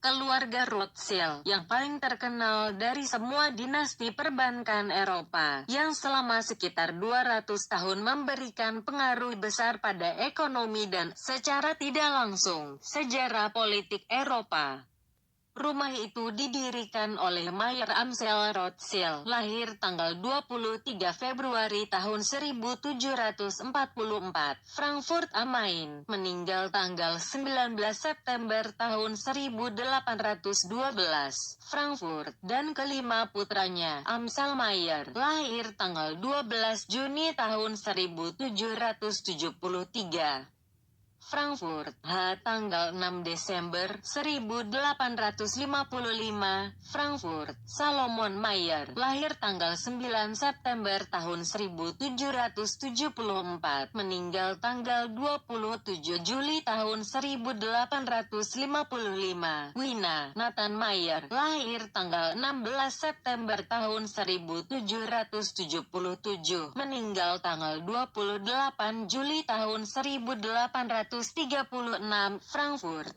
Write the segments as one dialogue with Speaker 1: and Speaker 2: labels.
Speaker 1: Keluarga Rothschild, yang paling terkenal dari semua dinasti perbankan Eropa, yang selama sekitar 200 tahun memberikan pengaruh besar pada ekonomi dan, secara tidak langsung, sejarah politik Eropa. Rumah itu didirikan oleh Mayer Amschel Rothschild, lahir tanggal 23 Februari tahun 1744, Frankfurt am Main, meninggal tanggal 19 September tahun 1812, Frankfurt, dan kelima putranya, Amschel Mayer, lahir tanggal 12 Juni tahun 1773. Frankfurt, tanggal 6 Desember 1855, Frankfurt, Salomon Mayer, lahir tanggal 9 September tahun 1774, meninggal tanggal 27 Juli tahun 1855, Wina, Nathan Mayer, lahir tanggal 16 September tahun 1777, meninggal tanggal 28 Juli tahun 1836, Frankfurt.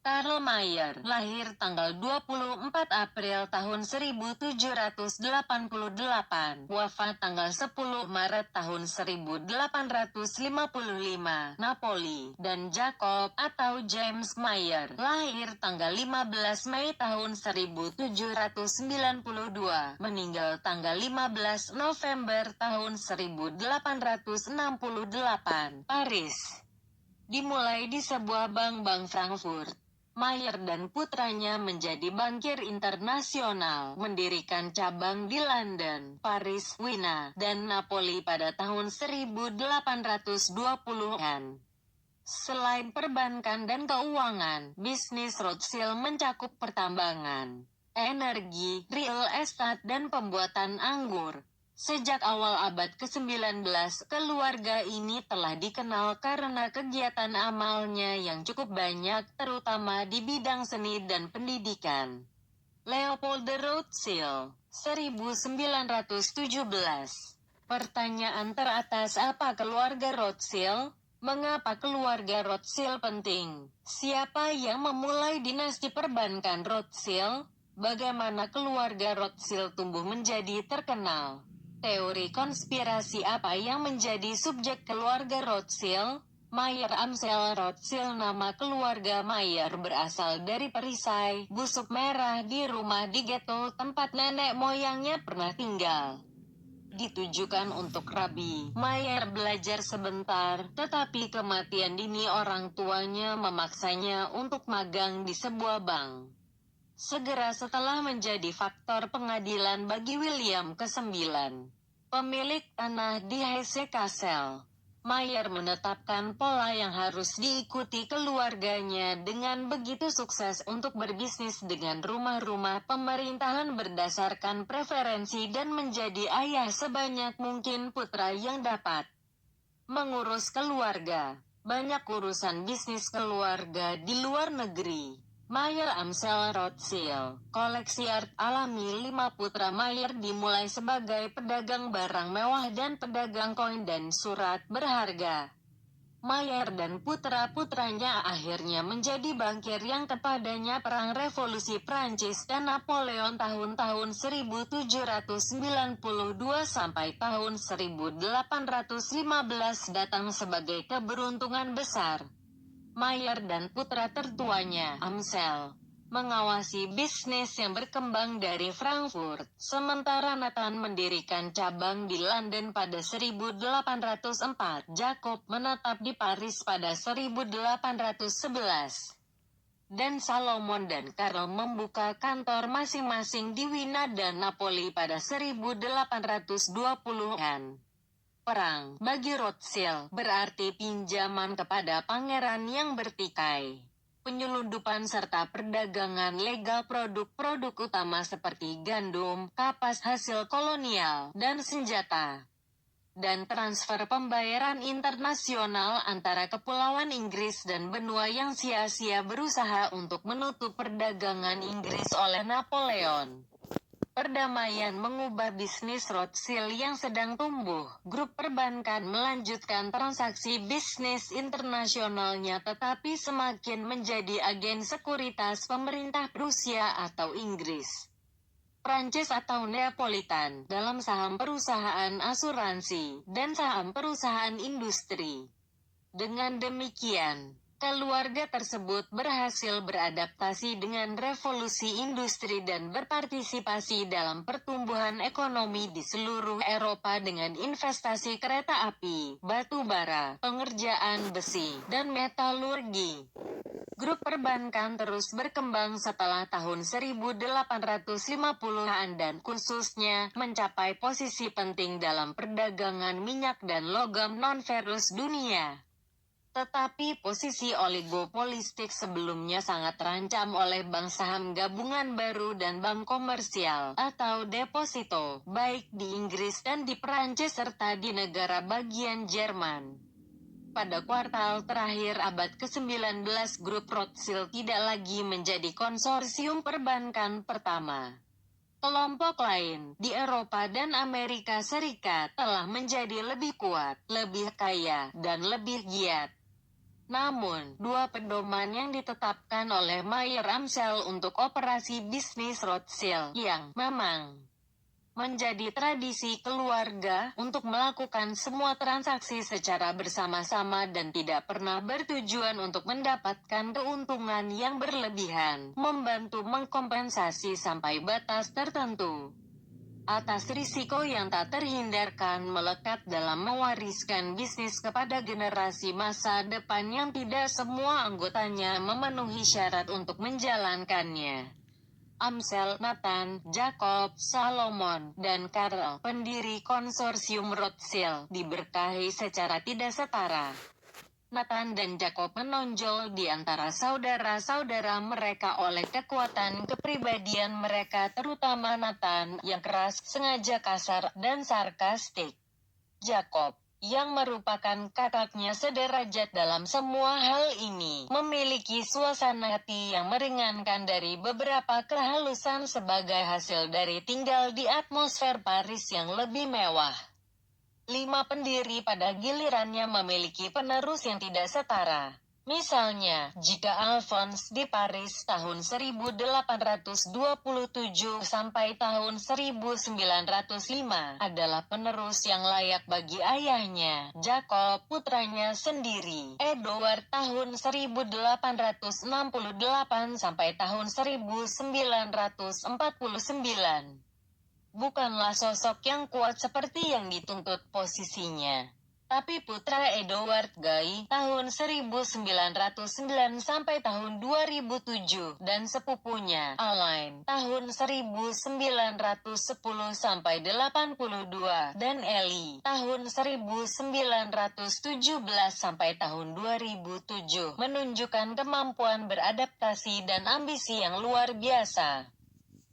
Speaker 1: Karl Mayer, lahir tanggal 24 April tahun 1788, wafat tanggal 10 Maret tahun 1855, Napoli, dan Jacob atau James Mayer, lahir tanggal 15 Mei tahun 1792, meninggal tanggal 15 November tahun 1868, Paris. Dimulai di sebuah bank Frankfurt, Mayer dan putranya menjadi bankir internasional, mendirikan cabang di London, Paris, Wina, dan Napoli pada tahun 1820-an. Selain perbankan dan keuangan, bisnis Rothschild mencakup pertambangan, energi, real estate, dan pembuatan anggur. Sejak awal abad ke-19, keluarga ini telah dikenal karena kegiatan amalnya yang cukup banyak, terutama di bidang seni dan pendidikan. Leopold Rothschild, 1917. Pertanyaan teratas, apa keluarga Rothschild? Mengapa keluarga Rothschild penting? Siapa yang memulai dinasti perbankan Rothschild? Bagaimana keluarga Rothschild tumbuh menjadi terkenal? Teori konspirasi apa yang menjadi subjek keluarga Rothschild? Mayer Amschel Rothschild. Nama keluarga Mayer berasal dari perisai busuk merah di rumah di ghetto tempat nenek moyangnya pernah tinggal. Ditujukan untuk Rabi Mayer belajar sebentar, tetapi kematian dini orang tuanya memaksanya untuk magang di sebuah bank. Segera setelah menjadi faktor pengadilan bagi William ke-9, pemilik tanah di Hesse-Kassel, Mayer menetapkan pola yang harus diikuti keluarganya dengan begitu sukses untuk berbisnis dengan rumah-rumah pemerintahan berdasarkan preferensi dan menjadi ayah sebanyak mungkin putra yang dapat mengurus keluarga. Banyak urusan bisnis keluarga di luar negeri. Mayer Amschel Rothschild, koleksi art alami 5 putra Mayer dimulai sebagai pedagang barang mewah dan pedagang koin dan surat berharga. Mayer dan putra-putranya akhirnya menjadi bankir yang kepadanya Perang Revolusi Prancis dan Napoleon tahun-tahun 1792 sampai tahun 1815 datang sebagai keberuntungan besar. Mayer dan putra tertuanya, Amschel, mengawasi bisnis yang berkembang dari Frankfurt, sementara Nathan mendirikan cabang di London pada 1804. Jacob menetap di Paris pada 1811. Dan Salomon dan Karl membuka kantor masing-masing di Wina dan Napoli pada 1820-an. Perang, bagi Rothschild, berarti pinjaman kepada pangeran yang bertikai. Penyelundupan serta perdagangan legal produk-produk utama seperti gandum, kapas hasil kolonial, dan senjata. Dan transfer pembayaran internasional antara kepulauan Inggris dan benua yang sia-sia berusaha untuk menutup perdagangan Inggris oleh Napoleon. Perdamaian mengubah bisnis Rothschild yang sedang tumbuh. Grup perbankan melanjutkan transaksi bisnis internasionalnya tetapi semakin menjadi agen sekuritas pemerintah Prusia atau Inggris, Prancis atau Neapolitan, dalam saham perusahaan asuransi, dan saham perusahaan industri. Dengan demikian, keluarga tersebut berhasil beradaptasi dengan revolusi industri dan berpartisipasi dalam pertumbuhan ekonomi di seluruh Eropa dengan investasi kereta api, batu bara, pengerjaan besi, dan metalurgi. Grup perbankan terus berkembang setelah tahun 1850-an dan khususnya mencapai posisi penting dalam perdagangan minyak dan logam non-ferrous dunia. Tetapi posisi oligopolistik sebelumnya sangat terancam oleh bank saham gabungan baru dan bank komersial atau deposito, baik di Inggris dan di Perancis serta di negara bagian Jerman. Pada kuartal terakhir abad ke-19 grup Rothschild tidak lagi menjadi konsorsium perbankan pertama. Kelompok lain di Eropa dan Amerika Serikat telah menjadi lebih kuat, lebih kaya, dan lebih giat. Namun, dua pedoman yang ditetapkan oleh Mayer Amschel untuk operasi bisnis Rothschild, yang memang menjadi tradisi keluarga untuk melakukan semua transaksi secara bersama-sama dan tidak pernah bertujuan untuk mendapatkan keuntungan yang berlebihan, membantu mengkompensasi sampai batas tertentu atas risiko yang tak terhindarkan melekat dalam mewariskan bisnis kepada generasi masa depan yang tidak semua anggotanya memenuhi syarat untuk menjalankannya. Amschel, Nathan, Jacob, Salomon, dan Karl, pendiri konsorsium Rothschild, diberkahi secara tidak setara. Nathan dan Jacob menonjol di antara saudara-saudara mereka oleh kekuatan kepribadian mereka, terutama Nathan, yang keras, sengaja kasar, dan sarkastik. Jacob, yang merupakan kakaknya sederajat dalam semua hal ini, memiliki suasana hati yang meringankan dari beberapa kehalusan sebagai hasil dari tinggal di atmosfer Paris yang lebih mewah. 5 pendiri pada gilirannya memiliki penerus yang tidak setara. Misalnya, jika Alphonse di Paris tahun 1827 sampai tahun 1905 adalah penerus yang layak bagi ayahnya, Jacob, putranya sendiri, Edward tahun 1868 sampai tahun 1949. Bukanlah sosok yang kuat seperti yang dituntut posisinya. Tapi putra Edward Guy, tahun 1909 sampai tahun 2007, dan sepupunya, Alain, tahun 1910 sampai 82, dan Ellie, tahun 1917 sampai tahun 2007, menunjukkan kemampuan beradaptasi dan ambisi yang luar biasa,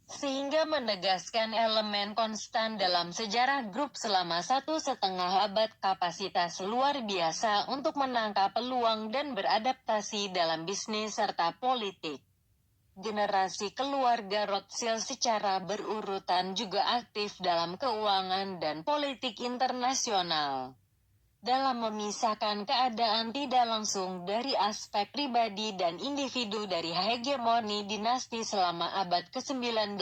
Speaker 1: sehingga menegaskan elemen konstan dalam sejarah grup selama 1,5 abad, kapasitas luar biasa untuk menangkap peluang dan beradaptasi dalam bisnis serta politik. Generasi keluarga Rothschild secara berurutan juga aktif dalam keuangan dan politik internasional. Dalam memisahkan keadaan tidak langsung dari aspek pribadi dan individu dari hegemoni dinasti selama abad ke-19,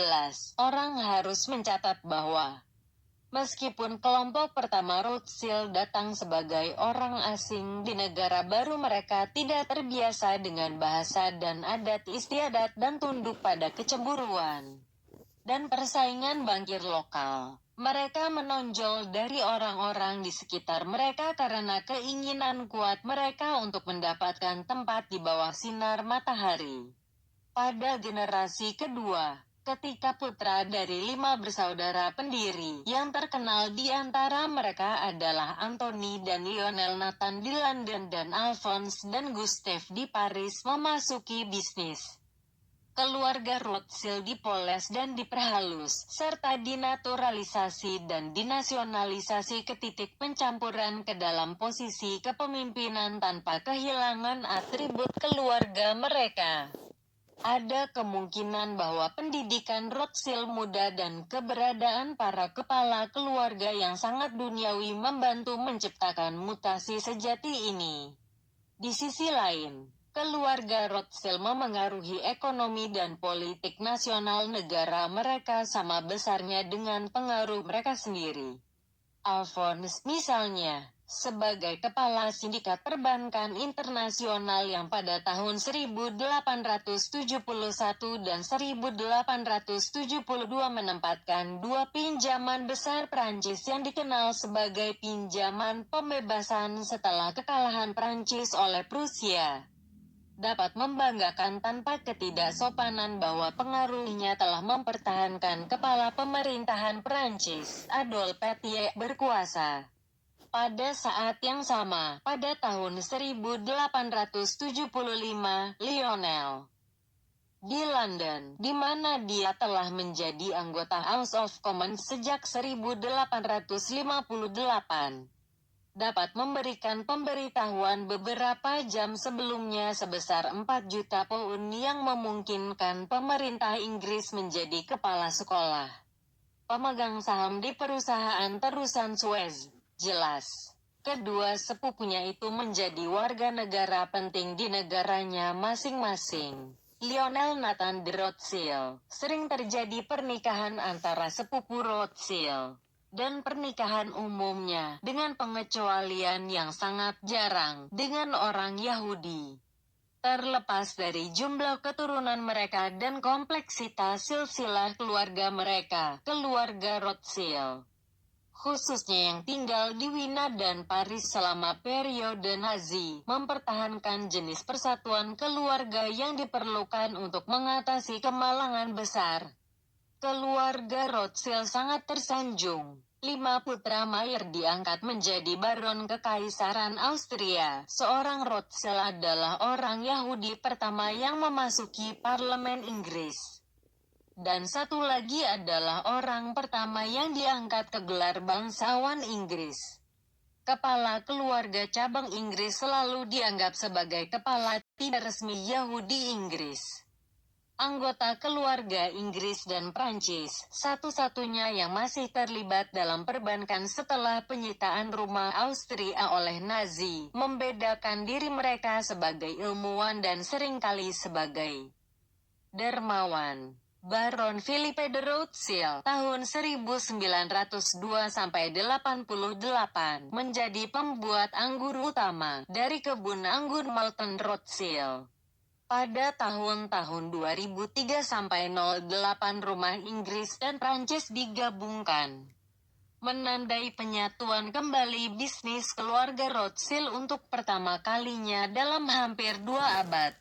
Speaker 1: orang harus mencatat bahwa meskipun kelompok pertama Rothschild datang sebagai orang asing di negara baru, mereka tidak terbiasa dengan bahasa dan adat istiadat dan tunduk pada kecemburuan dan persaingan bankir lokal. Mereka menonjol dari orang-orang di sekitar mereka karena keinginan kuat mereka untuk mendapatkan tempat di bawah sinar matahari. Pada generasi kedua, ketika putra dari 5 bersaudara pendiri yang terkenal di antara mereka adalah Anthony dan Lionel, Nathan di London dan Alphonse dan Gustave di Paris memasuki bisnis, keluarga Rothschild dipoles dan diperhalus, serta dinaturalisasi dan dinasionalisasi ke titik pencampuran ke dalam posisi kepemimpinan tanpa kehilangan atribut keluarga mereka. Ada kemungkinan bahwa pendidikan Rothschild muda dan keberadaan para kepala keluarga yang sangat duniawi membantu menciptakan mutasi sejati ini. Di sisi lain, keluarga Rothschild memengaruhi ekonomi dan politik nasional negara mereka sama besarnya dengan pengaruh mereka sendiri. Alphonse misalnya, sebagai kepala sindikat perbankan internasional yang pada tahun 1871 dan 1872 menempatkan dua pinjaman besar Prancis yang dikenal sebagai pinjaman pembebasan setelah kekalahan Prancis oleh Prusia, dapat membanggakan tanpa ketidaksopanan bahwa pengaruhnya telah mempertahankan kepala pemerintahan Prancis, Adolphe Thiers, berkuasa. Pada saat yang sama, pada tahun 1875, Lionel di London, di mana dia telah menjadi anggota House of Commons sejak 1858, dapat memberikan pemberitahuan beberapa jam sebelumnya sebesar 4 juta pound yang memungkinkan pemerintah Inggris menjadi kepala sekolah pemegang saham di perusahaan terusan Suez. Jelas, kedua sepupunya itu menjadi warga negara penting di negaranya masing-masing. Lionel Nathan de Rothschild, sering terjadi pernikahan antara sepupu Rothschild dan pernikahan umumnya, dengan pengecualian yang sangat jarang, dengan orang Yahudi. Terlepas dari jumlah keturunan mereka dan kompleksitas silsilah keluarga mereka, keluarga Rothschild, khususnya yang tinggal di Wina dan Paris selama periode Nazi, mempertahankan jenis persatuan keluarga yang diperlukan untuk mengatasi kemalangan besar. Keluarga Rothschild sangat tersanjung. 5 putra Mayer diangkat menjadi Baron Kekaisaran Austria. Seorang Rothschild adalah orang Yahudi pertama yang memasuki parlemen Inggris. Dan satu lagi adalah orang pertama yang diangkat ke gelar bangsawan Inggris. Kepala keluarga cabang Inggris selalu dianggap sebagai kepala tidak resmi Yahudi Inggris. Anggota keluarga Inggris dan Prancis, satu-satunya yang masih terlibat dalam perbankan setelah penyitaan rumah Austria oleh Nazi, membedakan diri mereka sebagai ilmuwan dan seringkali sebagai dermawan. Baron Philippe de Rothschild, tahun 1902-88, menjadi pembuat anggur utama dari kebun anggur Malton Rothschild. Pada tahun-tahun 2003-08 rumah Inggris dan Prancis digabungkan, menandai penyatuan kembali bisnis keluarga Rothschild untuk pertama kalinya dalam hampir 2 abad.